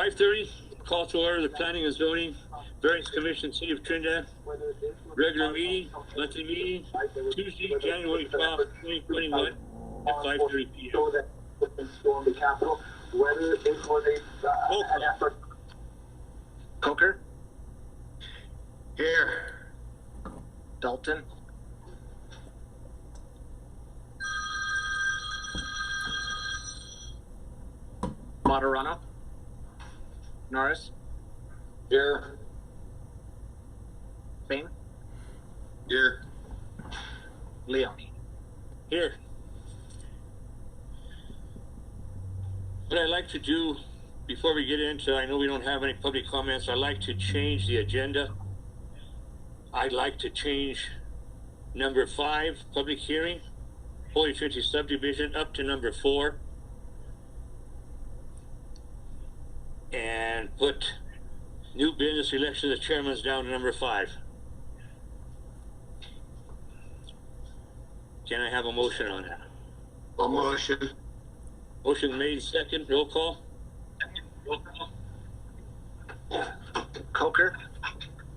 5:30, call to order the Planning and Zoning Variance Commission, City of Trinidad. Regular meeting, monthly meeting, Tuesday, January 12th, 2021 at 5:30 p.m. Coker? Here. Dalton? Moderano? Norris? Here. Spain? Here. Leone? Here. What I'd like to do before we get into, I know we don't have any public comments, I'd like to change the agenda. I'd like to change number 5, public hearing, Holy Trinity subdivision, up to number 4. And put new business election of the chairman's down to number 5. Can I have a motion on that? A motion. Motion made, second, roll call. Coker?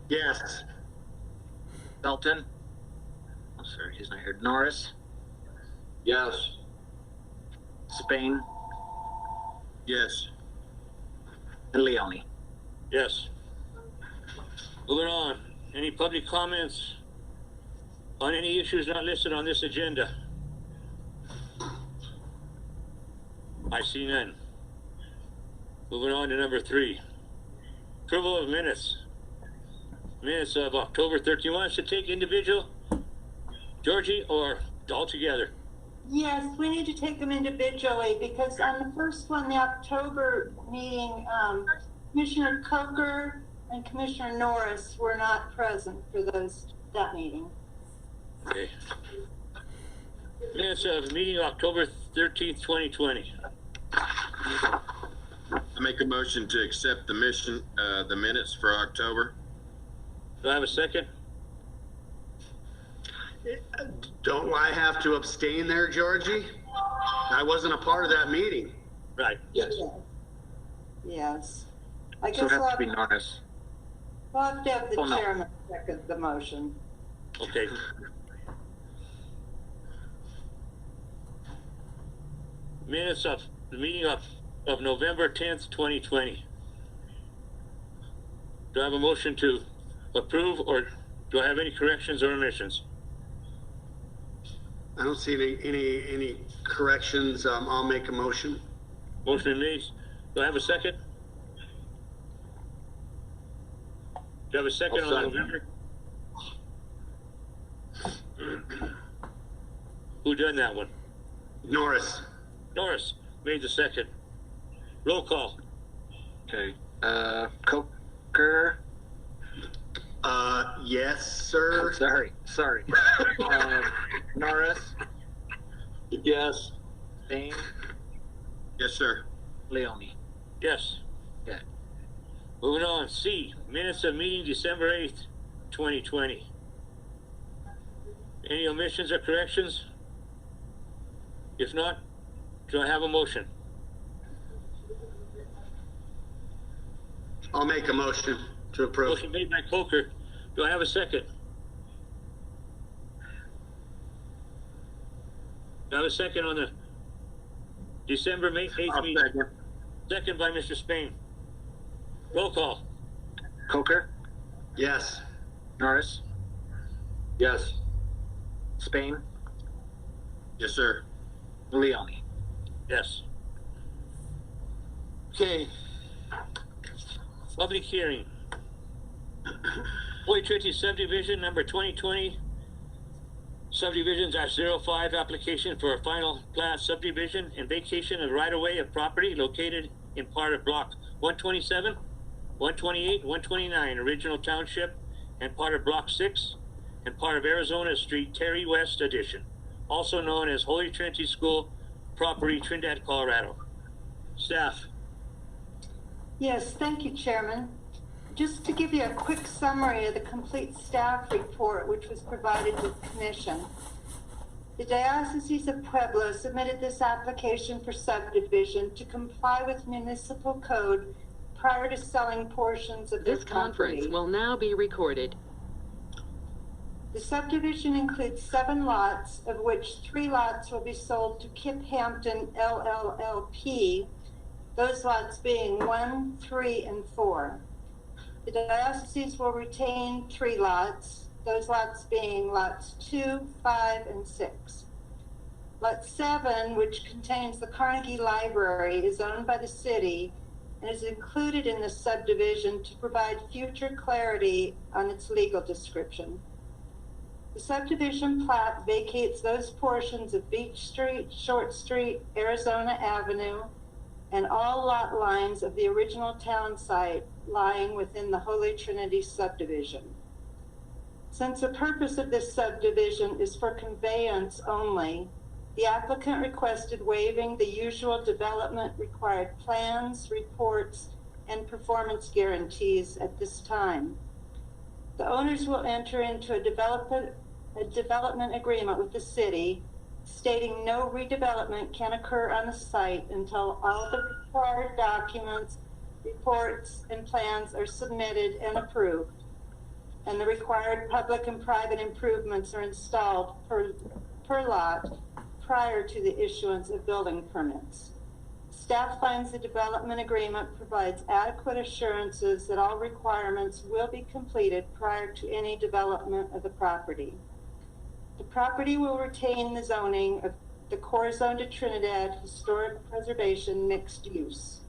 Yes. Dalton? Oh, sorry, he's not here. Norris? Yes. Spain? Yes. And Leone? Yes. Moving on. Any public comments on any issues not listed on this agenda? I see none. Moving on to number 3. Approval of minutes. Minutes of October 31. Should take individual, Georgie, or all together? Yes, we need to take them individually because on the first one, the October meeting, Commissioner Coker and Commissioner Norris were not present for that meeting. Okay. Minutes of meeting October 13th, 2020. I make a motion to accept the minutes for October. Do I have a second? Don't I have to abstain there, Georgie? I wasn't a part of that meeting. Right. Yes. Yes. I So guess it has to be Norris. we'll have to have the Oh, no. chairman second the motion. Okay. Minutes of the meeting of November 10th, 2020. Do I have a motion to approve, or do I have any corrections or omissions? I don't see any corrections. I'll make a motion. Motion made. Do I have a second? Do I have a second I'll on second. November? Who done that one? Norris. Norris made the second. Roll call. Okay. Coker? Yes, sir. Sorry. Norris? Yes. Spain? Yes, sir. Leone? Yes. Okay. Moving on. C. Minutes of meeting December 8th, 2020. Any omissions or corrections? If not, do I have a motion? I'll make a motion to approve. Motion made by Coker. Do I have a second? Do I have a second on the December 8th I'll meeting? second. Second by Mr. Spain. Roll call. Coker? Yes. Norris? Yes. Spain? Yes, sir. Leone? Yes. Okay. Public hearing. Holy Trinity subdivision number 2020 subdivision -05 application for a final plat subdivision and vacation of right-of-way of property located in part of block 127, 128, 129 original township and part of block 6 and part of Arizona Street Terry West addition, also known as Holy Trinity School property, Trinidad, Colorado. Staff. Yes, thank you, Chairman. Just to give you a quick summary of the complete staff report, which was provided to the Commission. The Diocese of Pueblo submitted this application for subdivision to comply with Municipal Code prior to selling portions of their This conference property. will now be recorded. The subdivision includes 7 lots, of which 3 lots will be sold to Kip Hampton LLLP, those lots being 1, 3, and 4. The diocese will retain 3 lots, those lots being lots 2, 5, and 6. Lot 7, which contains the Carnegie Library, is owned by the city and is included in the subdivision to provide future clarity on its legal description. The subdivision plat vacates those portions of Beach Street, Short Street, Arizona Avenue, and all lot lines of the original town site lying within the Holy Trinity subdivision. Since the purpose of this subdivision is for conveyance only, the applicant requested waiving the usual development required plans, reports, and performance guarantees at this time. The owners will enter into a development agreement with the city stating no redevelopment can occur on the site until all the required documents, reports, and plans are submitted and approved, and the required public and private improvements are installed per lot prior to the issuance of building permits. Staff finds the development agreement provides adequate assurances that all requirements will be completed prior to any development of the property. The property will retain the zoning of the core zone to Trinidad Historic Preservation Mixed Use.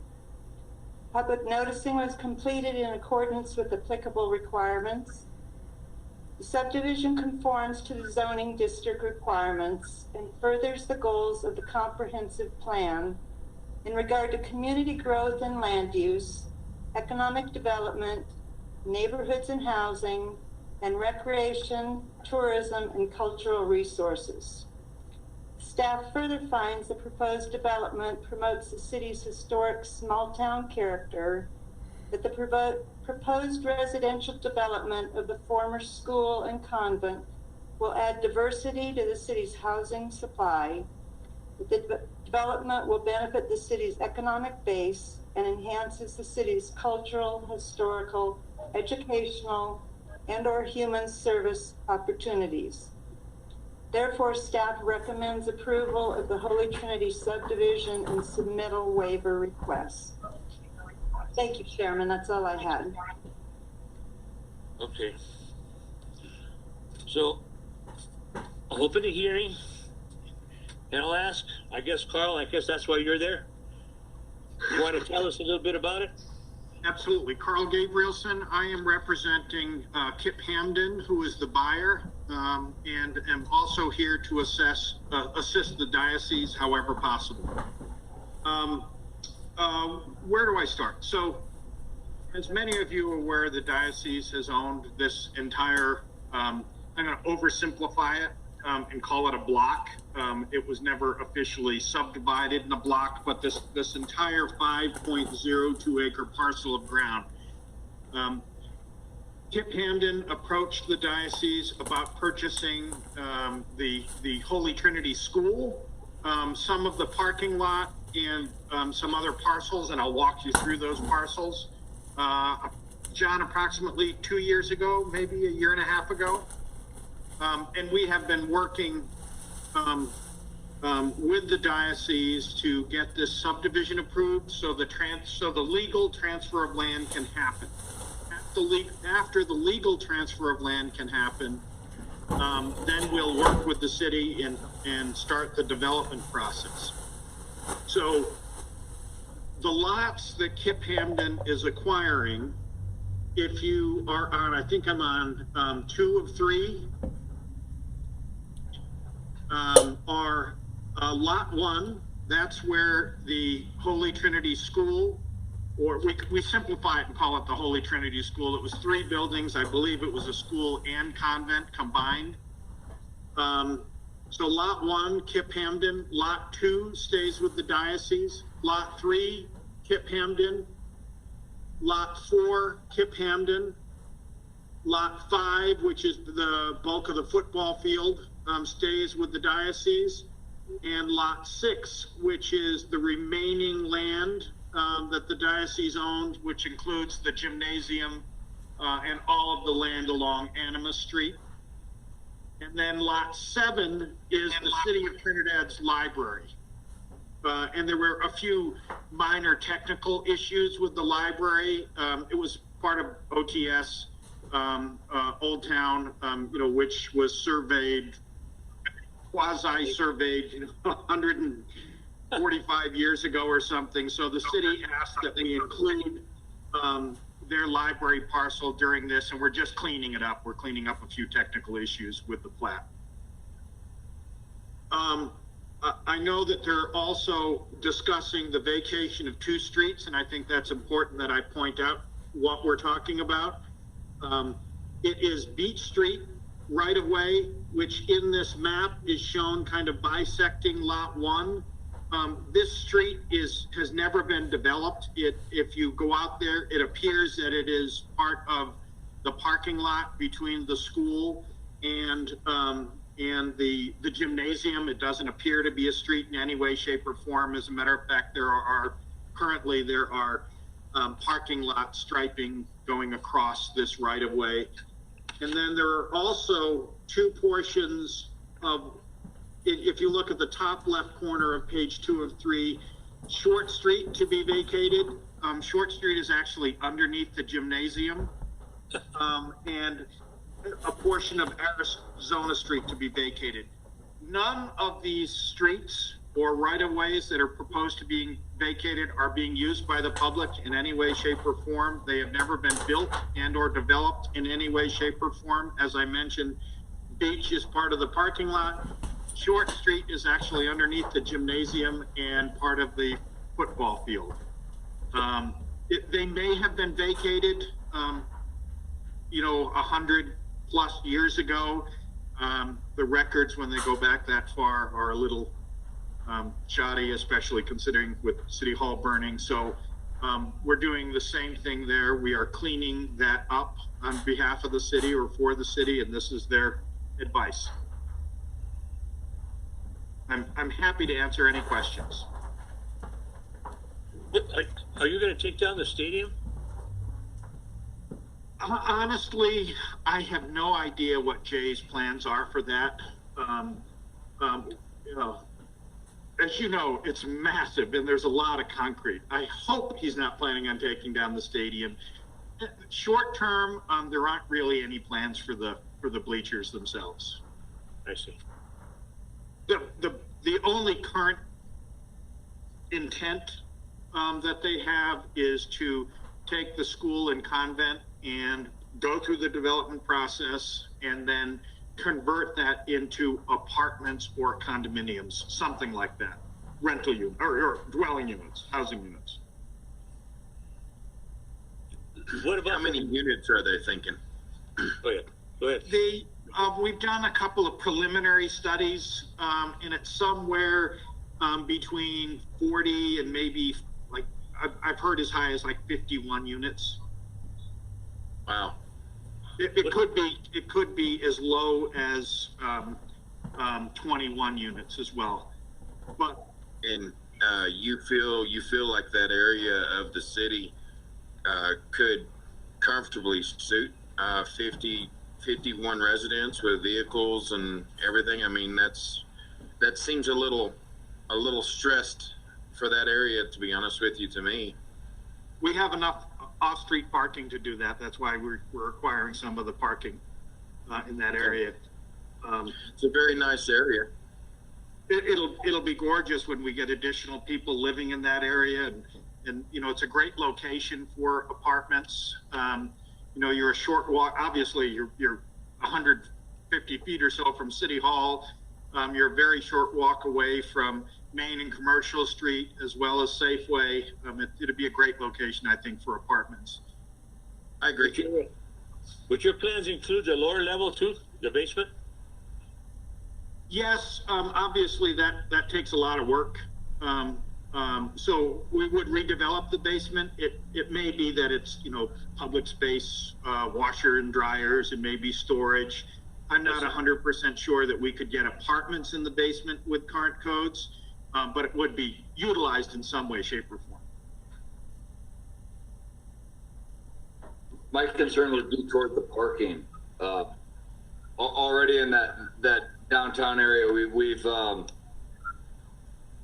Public noticing was completed in accordance with applicable requirements. The subdivision conforms to the zoning district requirements and furthers the goals of the comprehensive plan in regard to community growth and land use, economic development, neighborhoods and housing, and recreation, tourism, and cultural resources. Staff further finds the proposed development promotes the city's historic small-town character, that the proposed residential development of the former school and convent will add diversity to the city's housing supply, that the development will benefit the city's economic base and enhances the city's cultural, historical, educational, and/or human service opportunities. Therefore, staff recommends approval of the Holy Trinity subdivision and submittal waiver requests. Thank you, Chairman. That's all I had. Okay. So, I'll open the hearing, and I'll ask, I guess, Carl, I guess that's why you're there. You want to tell us a little bit about it? Absolutely. Carl Gabrielson. I am representing Kip Hamden, who is the buyer, and am also here to assist the diocese however possible. Where do I start? So, as many of you are aware, the diocese has owned this entire, I'm going to oversimplify it and call it a block. It was never officially subdivided in a block, but this entire 5.02 acre parcel of ground. Kip Hamden approached the diocese about purchasing the Holy Trinity School, some of the parking lot, and some other parcels, and I'll walk you through those parcels. John, approximately 2 years ago, maybe a year and a half ago. And we have been working with the diocese to get this subdivision approved so the legal transfer of land can happen. After the legal transfer of land can happen, then we'll work with the city and start the development process. So the lots that Kip Hamden is acquiring, if you are on, I think I'm on 2 of 3, are lot 1. That's where the Holy Trinity School, or we simplify it and call it the Holy Trinity School. It was 3 buildings. I believe it was a school and convent combined. So lot 1, Kip Hamden. Lot 2 stays with the diocese. Lot 3, Kip Hamden. Lot 4, Kip Hamden. Lot 5, which is the bulk of the football field, stays with the diocese. And lot 6, which is the remaining land that the diocese owned, which includes the gymnasium and all of the land along Animas Street. And then lot 7 is the City of Trinidad's library. And there were a few minor technical issues with the library. It was part of OTS, Old Town, which was surveyed, quasi-surveyed, 145 years ago or something. So the city asked that we include their library parcel during this, and we're just cleaning it up. We're cleaning up a few technical issues with the plat. I know that they're also discussing the vacation of 2 streets, and I think that's important that I point out what we're talking about. It is Beach Street right of way, which in this map is shown kind of bisecting lot 1. This street has never been developed. If you go out there, it appears that it is part of the parking lot between the school and the gymnasium. It doesn't appear to be a street in any way, shape, or form. As a matter of fact, there are parking lot striping going across this right of way. And then there are also 2 portions of, if you look at the top left corner of page 2 of 3, Short Street to be vacated. Short Street is actually underneath the gymnasium. And a portion of Arizona Street to be vacated. None of these streets or right-of-ways that are proposed to be vacated are being used by the public in any way, shape, or form. They have never been built and or developed in any way, shape, or form. As I mentioned, Beach is part of the parking lot. Short Street is actually underneath the gymnasium and part of the football field. They may have been vacated, 100+ years ago. The records, when they go back that far, are a little shoddy, especially considering with City Hall burning. So we're doing the same thing there. We are cleaning that up on behalf of the city or for the city, and this is their advice. I'm happy to answer any questions. Are you going to take down the stadium? Honestly, I have no idea what Jay's plans are for that. As you know, it's massive and there's a lot of concrete. I hope he's not planning on taking down the stadium. Short term, there aren't really any plans for the bleachers themselves. I see. The only current intent that they have is to take the school and convent and go through the development process and then convert that into apartments or condominiums, something like that. Rental units or dwelling units, housing units. What about How many units are they thinking? Go ahead. We've done a couple of preliminary studies, and it's somewhere between 40 and maybe I've heard as high as 51 units. Wow. It could be as low as 21 units as well. But And you feel like that area of the city could comfortably suit 51 residents with vehicles and everything? I mean, that seems a little stressed for that area, to be honest with you, to me. we have enough off-street parking to do that. That's why we're acquiring some of the parking in that area. It's a very nice area. It'll be gorgeous when we get additional people living in that area, and it's a great location for apartments. You're a short walk. Obviously, you're 150 feet or so from City Hall. You're a very short walk away from Main and Commercial Street, as well as Safeway. It'd be a great location, I think, for apartments. I agree. Would your plans include the lower level too, the basement? Yes, obviously that takes a lot of work. So we would redevelop the basement. It may be that it's, public space, washer and dryers, and maybe storage. I'm not 100% sure that we could get apartments in the basement with current codes, but it would be utilized in some way, shape, or form. my concern would be toward the parking. Already in that downtown area, we've I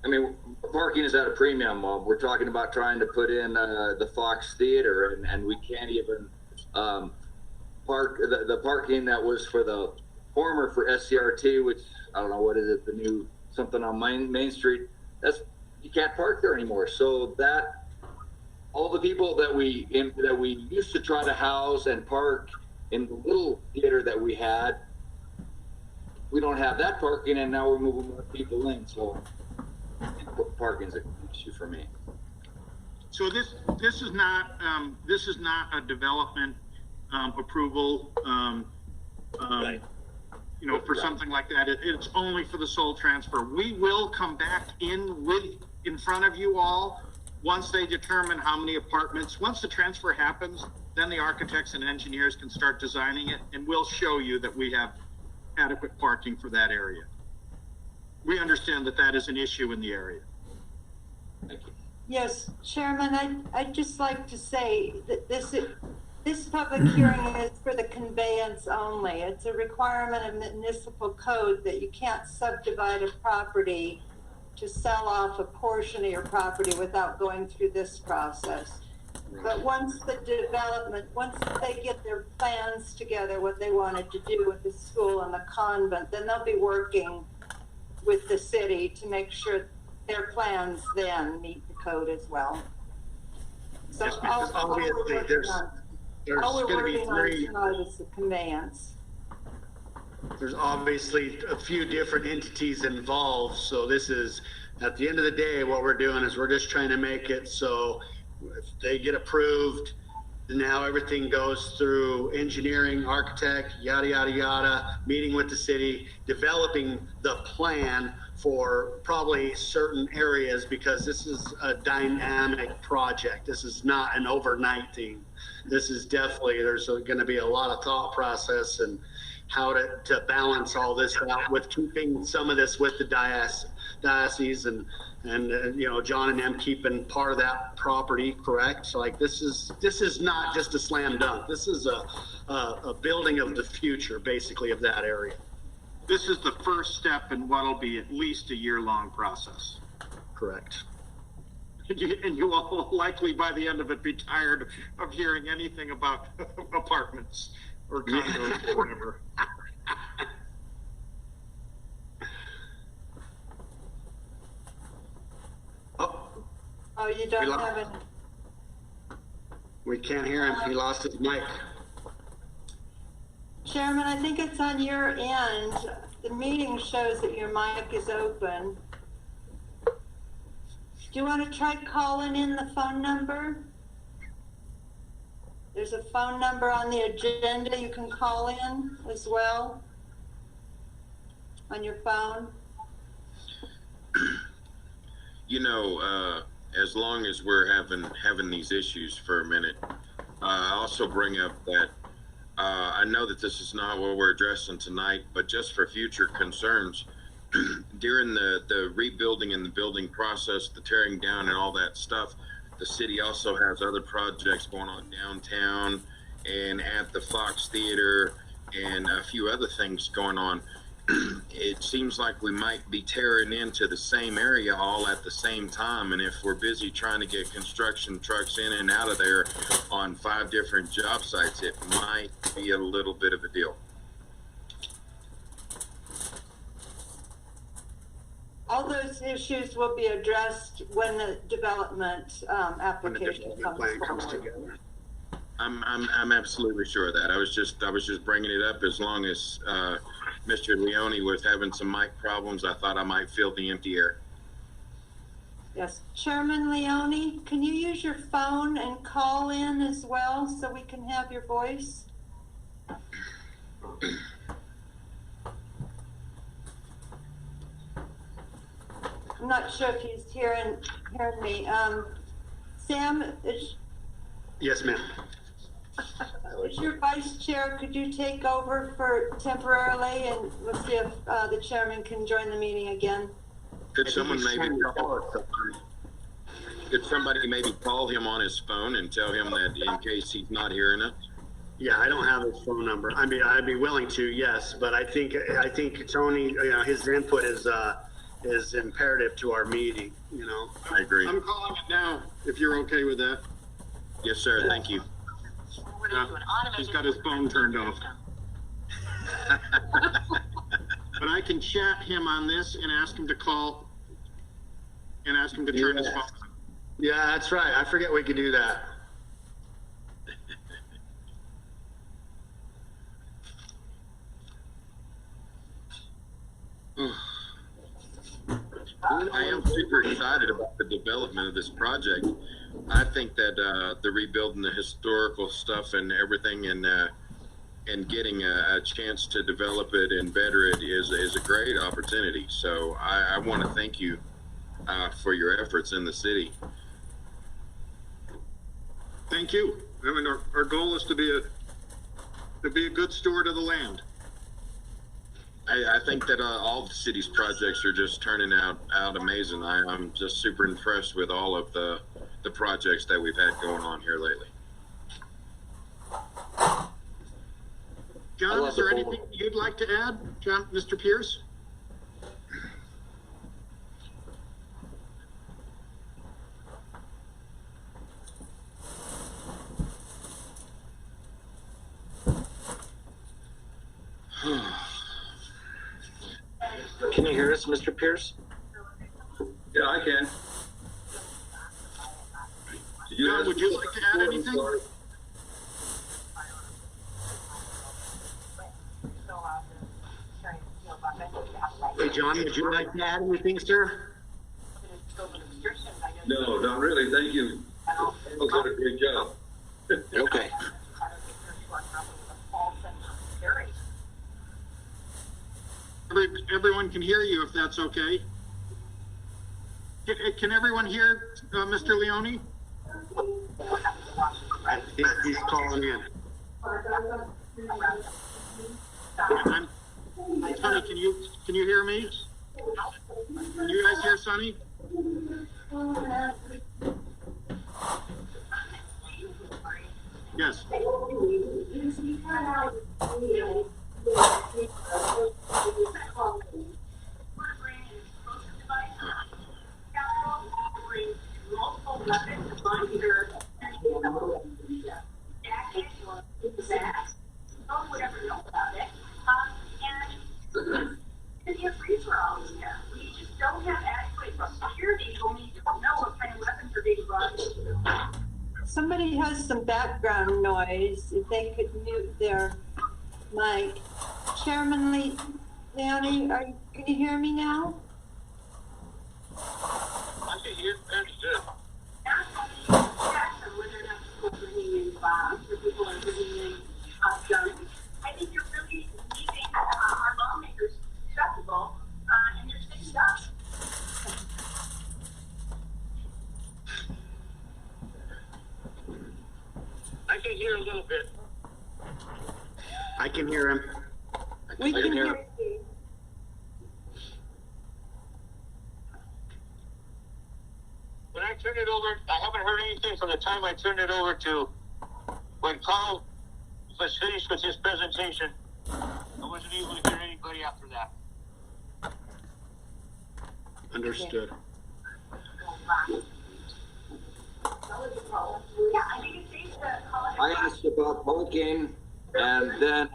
mean, parking is at a premium. We're talking about trying to put in the Fox Theater, and we can't even park the parking that was for the former for SCRT, which I don't know what is it, the new something on Main Street. That's, you can't park there anymore. So that all the people that we used to try to house and park in the little theater that we had, we don't have that parking, and now we're moving more people in. So parking's an issue for me. So this is not a development approval. Right. You know, for something like that, it's only for the sole transfer. We will come back in front of you all once they determine how many apartments. Once the transfer happens, then the architects and engineers can start designing it, and we'll show you that we have adequate parking for that area. We understand that is an issue in the area. Thank you. Yes, Chairman, I'd just like to say that this public hearing is for the conveyance only. It's a requirement of municipal code that you can't subdivide a property to sell off a portion of your property without going through this process. But once they get their plans together, what they wanted to do with the school and the convent, then they'll be working with the city to make sure their plans then meet the code as well. So Yes, because obviously there's all we're going to be working on tonight is the conveyance. There's obviously a few different entities involved, so this is, at the end of the day, what we're doing is we're just trying to make it so if they get approved, now everything goes through engineering, architect, yada, yada, yada, meeting with the city, developing the plan for probably certain areas, because this is a dynamic project. This is not an overnight thing. This is definitely, there's going to be a lot of thought process and how to balance all this out with keeping some of this with the diocese and you know, John and them keeping part of that property, correct? So like this is not just a slam dunk. This is a building of the future, basically, of that area. This is the first step in what'll be at least a year-long process. Correct. And you will likely by the end of it be tired of hearing anything about apartments or condos or whatever. Oh, you don't have any. We can't hear him. He lost his mic. Chairman, I think it's on your end. The meeting shows that your mic is open. Do you want to try calling in the phone number? There's a phone number on the agenda you can call in as well on your phone. You know, as long as we're having these issues for a minute, I also bring up that I know that this is not what we're addressing tonight, but just for future concerns, during the rebuilding and the building process, the tearing down and all that stuff, the city also has other projects going on downtown and at the Fox Theater and a few other things going on. It seems like we might be tearing into the same area all at the same time, and if we're busy trying to get construction trucks in and out of there on 5 different job sites, it might be a little bit of a deal. All those issues will be addressed when the development When the application development plan comes forward. together. I'm absolutely sure of that. I was just bringing it up as long as Mr. Leone was having some mic problems. I thought I might fill the empty air. Yes, Chairman Leone, can you use your phone and call in as well so we can have your voice? I'm not sure if he's hearing me. Sam, Yes, ma'am. is your vice chair, could you take over for temporarily, and we'll see if the chairman can join the meeting again? Could someone maybe call him on his phone and tell him that in case he's not hearing us? Yeah, I don't have his phone number. I mean, I'd be willing to, yes, but I think Tony, his input is imperative to our meeting, I agree. I'm calling it now, if you're okay with that. Yes, sir. Thank you. He's got his phone turned off. But I can chat him on this and ask him to call and ask him to turn his phone on. Yeah, that's right. I forget we could do that. I am super excited about the development of this project. I think that the rebuilding the historical stuff and everything and getting a chance to develop it and better it is a great opportunity. So I want to thank you for your efforts in the city. Thank you. I mean, our goal is to be a good steward of the land. I think that all the city's projects are just turning out amazing. I'm just super impressed with all of the projects that we've had going on here lately. John, is there anything you'd like to add, Mr. Pierce? Can you hear us, Mr. Pierce? Yeah, I can. John, would you like to add anything? Hey, John, would you like to add anything, sir? No, not really. Thank you. You did a great job. Okay. Everyone can hear you if that's okay. Can everyone hear Mr. Leone? I think he's calling in. Sonny, can you hear me? Can you guys hear Sonny? Yes. Somebody has some background noise. If they could mute their mic. Chairman Leone, can you hear me now? I can hear good. I think you're really leaving our lawmakers accessible, and you're sticking up. I can hear a little bit. I can hear him. We can hear you. When I turned it over, I haven't heard anything from the time I turned it over to when Carl was finished with his presentation. I wasn't able to hear anybody after that. Understood. I asked about parking, and then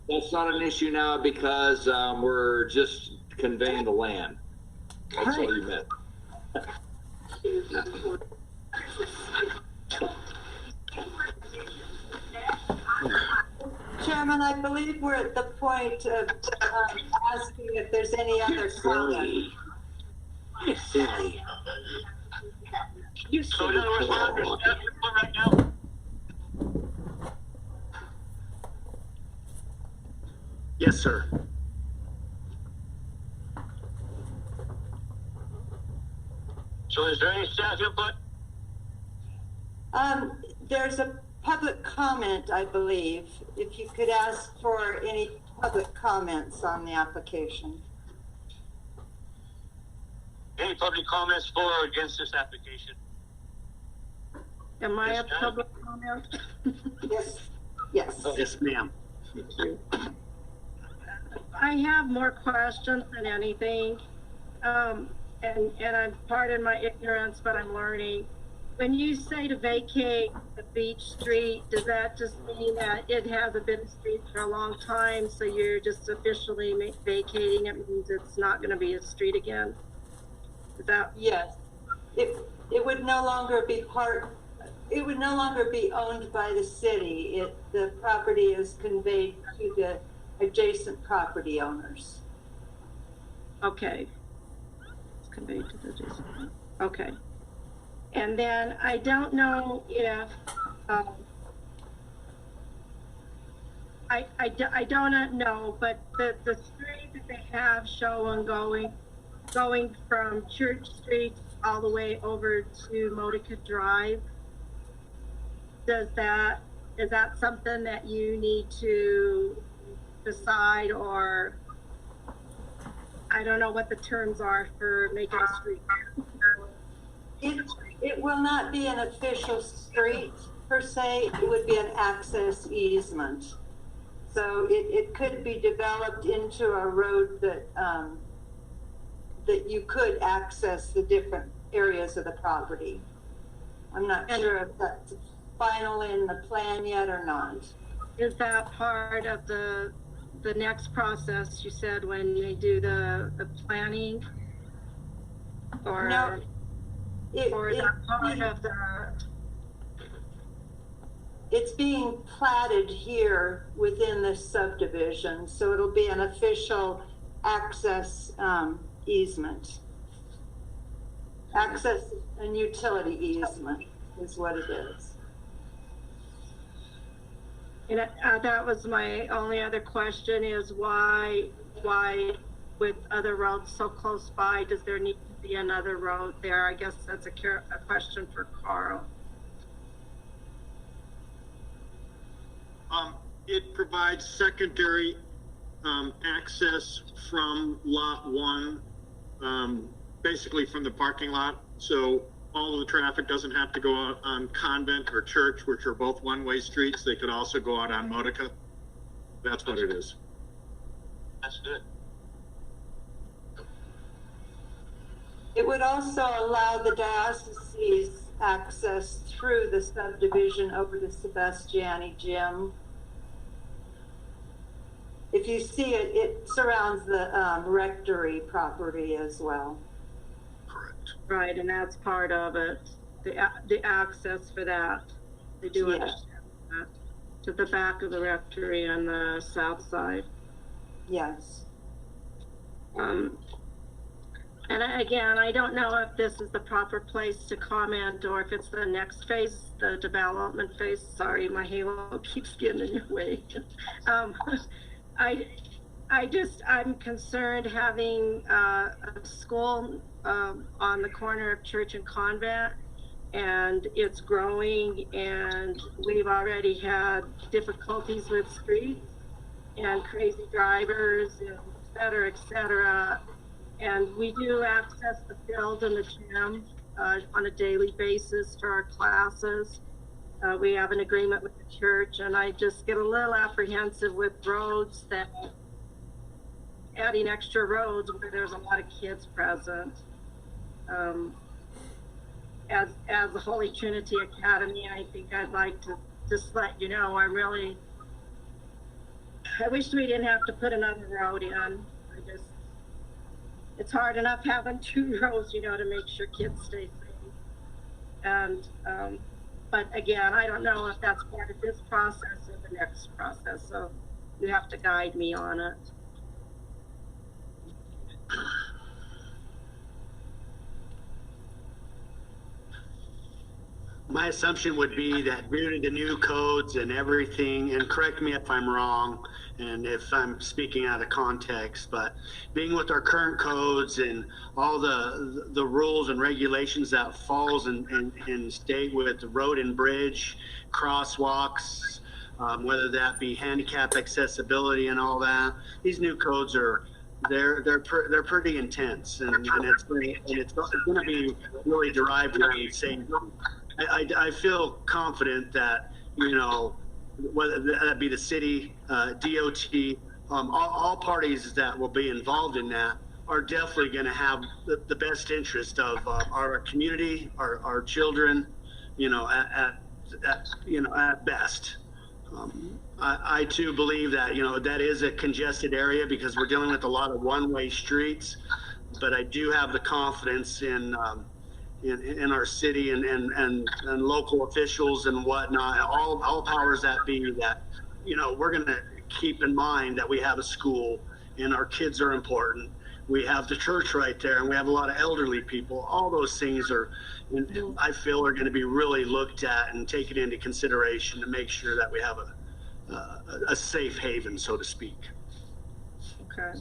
that's not an issue now because we're just conveying the land. That's all you meant. Chairman, I believe we're at the point of asking if there's any other comments. You're silly. You're So in silly. other words, we're under staff report right now. Yes, sir. So is there any staff input? There's a public comment, I believe. If you could ask for any public comments on the application. Any public comments for or against this application? Am I Yes, a ma'am. public comment? Yes, yes. Yes, ma'am. Thank you. I have more questions than anything. And I'm pardon my ignorance, but I'm learning. When you say to vacate the beach street, does that just mean that it hasn't been a street for a long time, so you're just officially vacating it, means it's not gonna be a street again? Is that, Yes. It would no longer be it would no longer be owned by the city. The property is conveyed to the adjacent property owners. okay. It's conveyed to the adjacent, okay. And then I don't know if, I don't know, but the street that they have showing going from Church Street all the way over to Monica Drive, is that something that you need to decide, or I don't know what the terms are for making a street? It will not be an official street per se. It would be an access easement. So it could be developed into a road that that you could access the different areas of the property. I'm not sure if that's final in the plan yet or not. Is that part of the next process you said when they do the planning? Or, No, or is that part of the, it's being platted here within the subdivision, so it'll be an official access easement. Access and utility easement is what it is. and that was my only other question, is why with other roads so close by, does there need to be another road there? I guess that's a question for Carl. It provides secondary access from lot 1, basically from the parking lot. So all of the traffic doesn't have to go out on Convent or Church, which are both one-way streets. They could also go out on Motica. That's what it is. That's good. It would also allow the diocese's access through the subdivision over the Sebastiani Gym. If you see it, it surrounds the rectory property as well. Correct. Right, and that's part of it, the access for that. They do Yes. understand that, to the back of the rectory on the south side. Yes. And again, I don't know if this is the proper place to comment, or if it's the next phase, the development phase. Sorry, my halo keeps getting in your way. I'm concerned having a school on the corner of Church and Convent, and it's growing, and we've already had difficulties with streets and crazy drivers, and et cetera. And we do access the field and the gym on a daily basis for our classes. We have an agreement with the church, and I just get a little apprehensive with roads that, adding extra roads where there's a lot of kids present. As the Holy Trinity Academy, I think I'd like to just let you know, I wish we didn't have to put another road in. It's hard enough having 2 roads, to make sure kids stay safe. And, but again, I don't know if that's part of this process or the next process, so you have to guide me on it. My assumption would be that due to the new codes and everything, and correct me if I'm wrong, and if I'm speaking out of context, but being with our current codes and all the rules and regulations that falls in state with the road and bridge, crosswalks, whether that be handicap accessibility and all that, these new codes they're pretty intense, and it's going to be really derived from safety. I feel confident that, you know, whether that be the city, DOT, all parties that will be involved in that are definitely going to have the best interest of our community, our children, you know, at best. I too believe that, you know, that is a congested area because we're dealing with a lot of one-way streets, but I do have the confidence in our city and local officials and whatnot, all powers that be, that, you know, we're going to keep in mind that we have a school and our kids are important. We have the church right there and we have a lot of elderly people. All those things are, I feel, are going to be really looked at and taken into consideration to make sure that we have a safe haven, so to speak. Okay.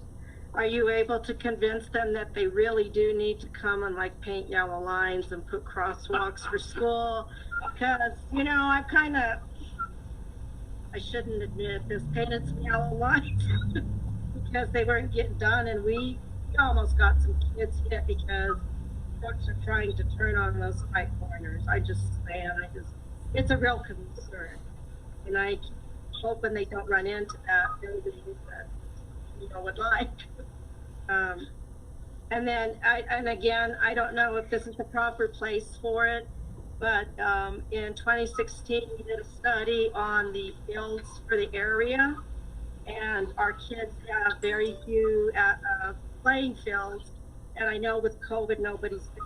Are you able to convince them that they really do need to come and like paint yellow lines and put crosswalks for school? Because, you know, I shouldn't admit this, painted some yellow lines because they weren't getting done, and we almost got some kids hit because trucks are trying to turn on those tight corners. It's a real concern. And I keep hoping they don't run into that building that, you know, would like. And then, again, I don't know if this is the proper place for it, but in 2016, we did a study on the fields for the area, and our kids have very few playing fields, and I know with COVID, nobody's been,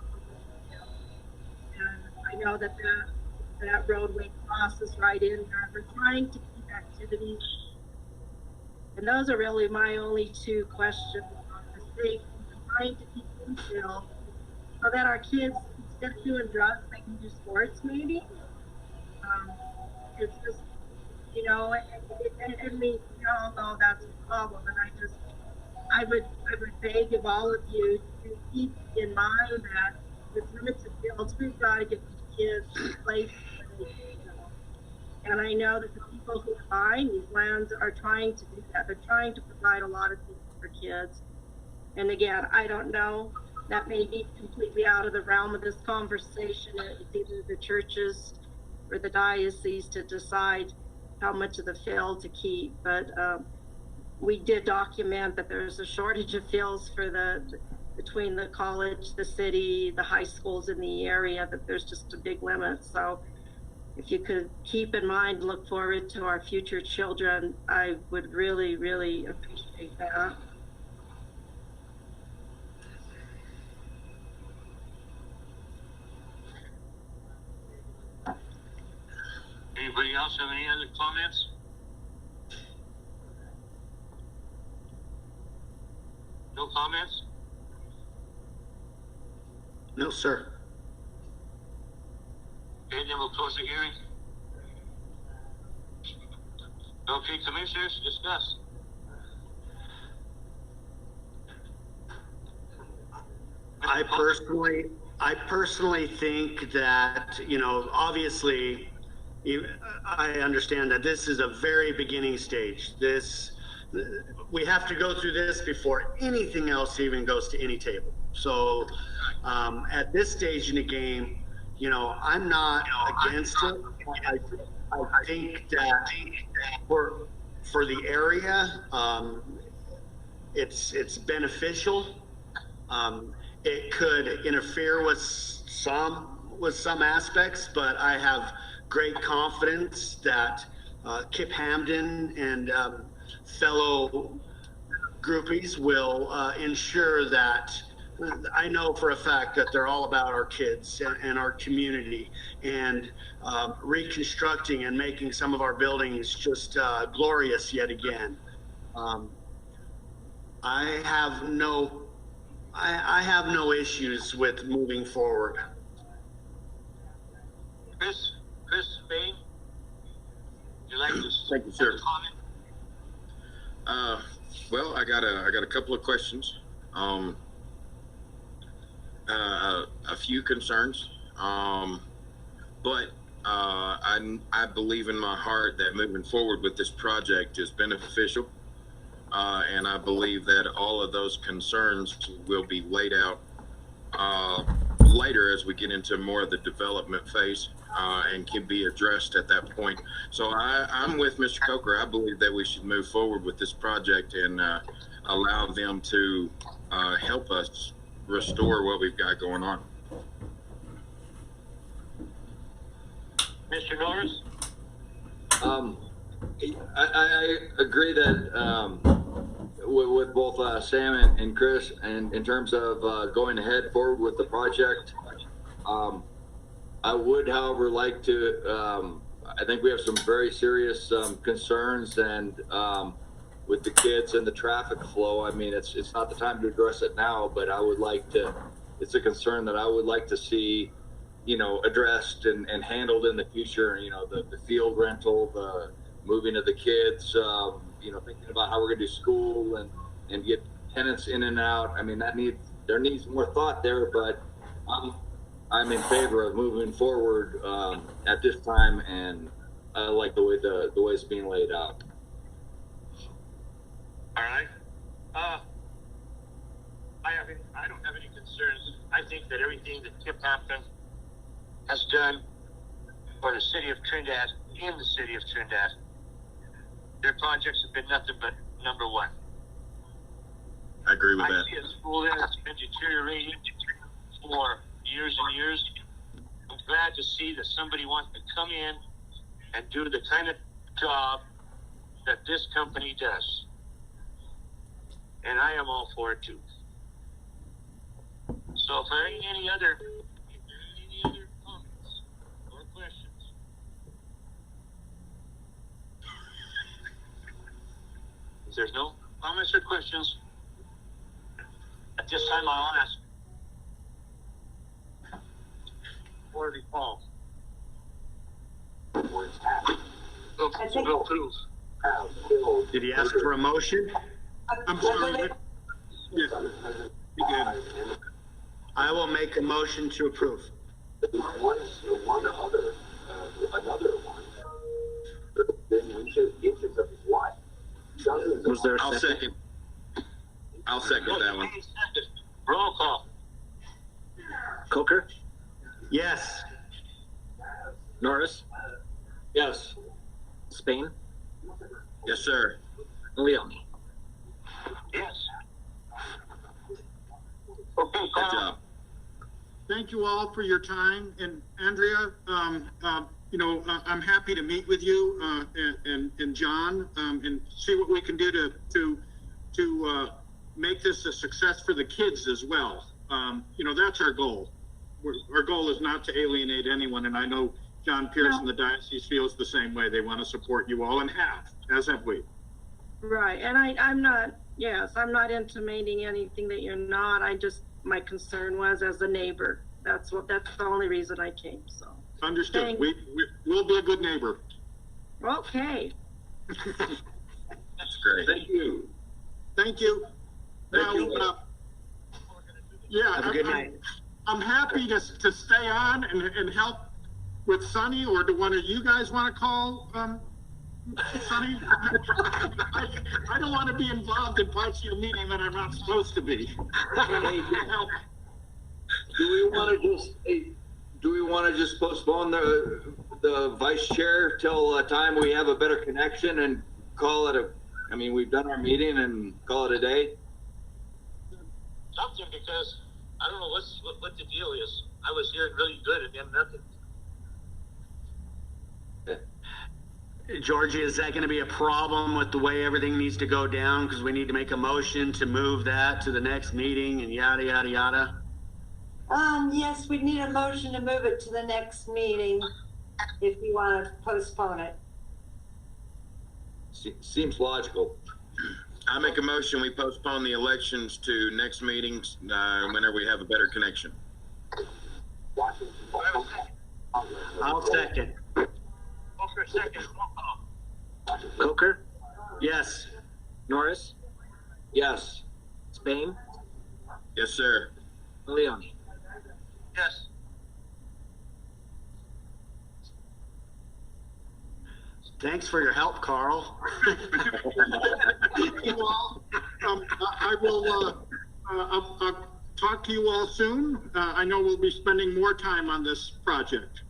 and I know that roadway crosses right in there. We're trying to keep activities, and those are really my only two questions on the state. We're trying to keep them filled so that our kids, instead of doing drugs, they can do sports maybe. It's just, you know, and we all know that's a problem, and I would beg of all of you to keep in mind that with limited fields, we've got to get these kids places where they can go. And I know that the people who are buying these lands are trying to do that. They're trying to provide a lot of things for kids. And again, I don't know. That may be completely out of the realm of this conversation. It's either the churches or the diocese to decide how much of the field to keep. But we did document that there's a shortage of fields for between the college, the city, the high schools in the area, that there's just a big limit. So if you could keep in mind, look forward to our future children, I would really, really appreciate that. Anybody else have any other comments? No comments? No, sir. Okay, then we'll close the hearing. Okay, commissioners, discuss. I personally think that, you know, obviously, I understand that this is a very beginning stage. We have to go through this before anything else even goes to any table. So at this stage in the game, you know, I'm not against it. I think that for the area, it's beneficial. It could interfere with some aspects, but I have great confidence that Kip Hamden and fellow groupies will ensure that. I know for a fact that they're all about our kids and our community, and reconstructing and making some of our buildings just glorious yet again. I have no issues with moving forward. Chris Spain, would you like to Thank you, sir. comment? Well, I got a couple of questions. A few concerns, but I believe in my heart that moving forward with this project is beneficial, and I believe that all of those concerns will be laid out later as we get into more of the development phase, and can be addressed at that point. So I'm with Mr. Coker. I believe that we should move forward with this project and allow them to help us restore what we've got going on. Mr. Norris? I agree that with both Sam and Chris, and in terms of going ahead forward with the project. I would, however, like to. I think we have some very serious concerns, and with the kids and the traffic flow. I mean, it's not the time to address it now, but I would like to. It's a concern that I would like to see, addressed and handled in the future. The field rental, the moving of the kids, thinking about how we're going to do school and get tenants in and out. I mean, there needs more thought there, but I'm in favor of moving forward at this time, and I like the way it's being laid out. All right. I don't have any concerns. I think that everything that Kip Hampton has done for the city of Trinidad, in the city of Trinidad, their projects have been nothing but number one. I agree with that. I see a school there that's been deteriorating for years and years. I'm glad to see that somebody wants to come in and do the kind of job that this company does. And I am all for it too. So if there ain't any other comments or questions? If there's no comments or questions, at this time I'll ask for the call. I think- Bill Cruz. Did he ask for a motion? I'm sorry. Yes. You did. I will make a motion to approve. Was there a I'll second? second. I'll second that one. Roll call. Coker? Yes. Norris? Yes. Spain? Yes, sir. Leone? Yes. Okay, Good Carl. job. Thank you all for your time. And Andrea, I'm happy to meet with you and John and see what we can do to make this a success for the kids as well. That's our goal. Our goal is not to alienate anyone, and I know John Pierce and the diocese feels the same way. They want to support you all, and as have we. Right, and I'm not intimating anything that you're not. My concern was as a neighbor. That's the only reason I came, so. Understood. We'll be a good neighbor. Okay. That's great. Thank you. Thank you. Thank you. Have a good night. I'm happy to stay on and help with Sonny, or do one of you guys want to call Sonny? I don't want to be involved in parts of your meeting that I'm not supposed to be. Do we want to just postpone the vice chair till a time we have a better connection and call it we've done our meeting and call it a day? Something, because I don't know what the deal is. I was hearing really good and then nothing. Georgie, is that going to be a problem with the way everything needs to go down? Because we need to make a motion to move that to the next meeting and yada, yada, yada. Yes, we need a motion to move it to the next meeting if you want to postpone it. Seems logical. I make a motion, we postpone the elections to next meetings, whenever we have a better connection. I'll second. For a second, roll call. Coker? Yes. Norris? Yes. Spain? Yes, sir. Leone? Yes. Thanks for your help, Carl. Thank you all. I will I'll talk to you all soon. I know we'll be spending more time on this project.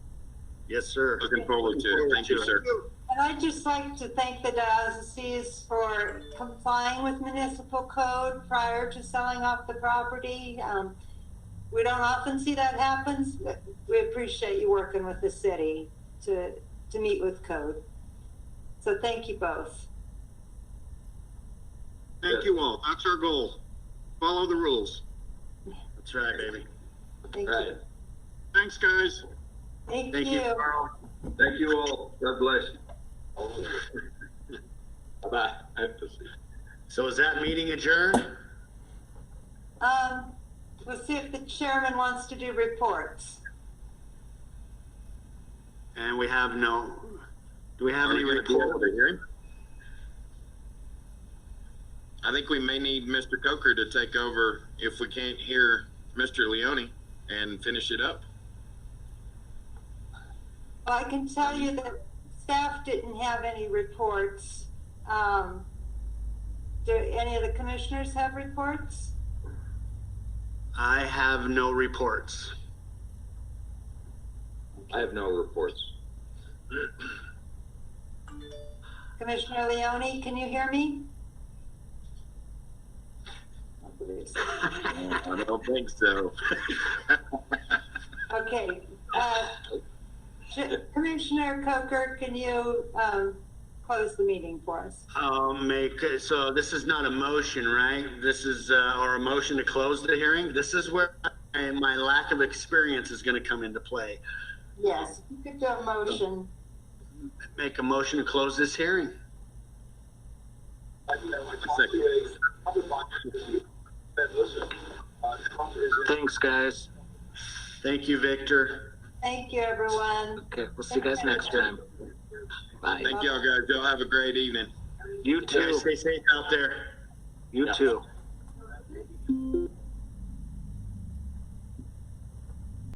Yes, sir. Looking forward to it. Thank you, sir. And I'd just like to thank the diocese for complying with municipal code prior to selling off the property. We don't often see that happen, but we appreciate you working with the city to meet with code. So thank you both. Thank you all. That's our goal. Follow the rules. That's right, baby. Thank Right. you. Thanks, guys. Thank Thank you, you. Carl. Thank you all. God bless. Bye. So is that meeting adjourned? We'll see if the chairman wants to do reports. And we have no, do we have Are we any gonna do report? another hearing? I think we may need Mr. Coker to take over if we can't hear Mr. Leone and finish it up. Well, I can tell you that staff didn't have any reports. Do any of the commissioners have reports? I have no reports. I have no reports. Commissioner Leone, can you hear me? I don't think so. Okay. Commissioner Coker, can you close the meeting for us? I'll make, so this is not a motion, right? This is, or a motion to close the hearing? This is where my lack of experience is gonna come into play. Yes, you could do a motion. Make a motion to close this hearing. Thanks, guys. Thank you, Victor. Thank you, everyone. Okay, we'll see you guys next time. Bye. Thank y'all guys. Y'all have a great evening. You Guys, too. stay safe out there. You too.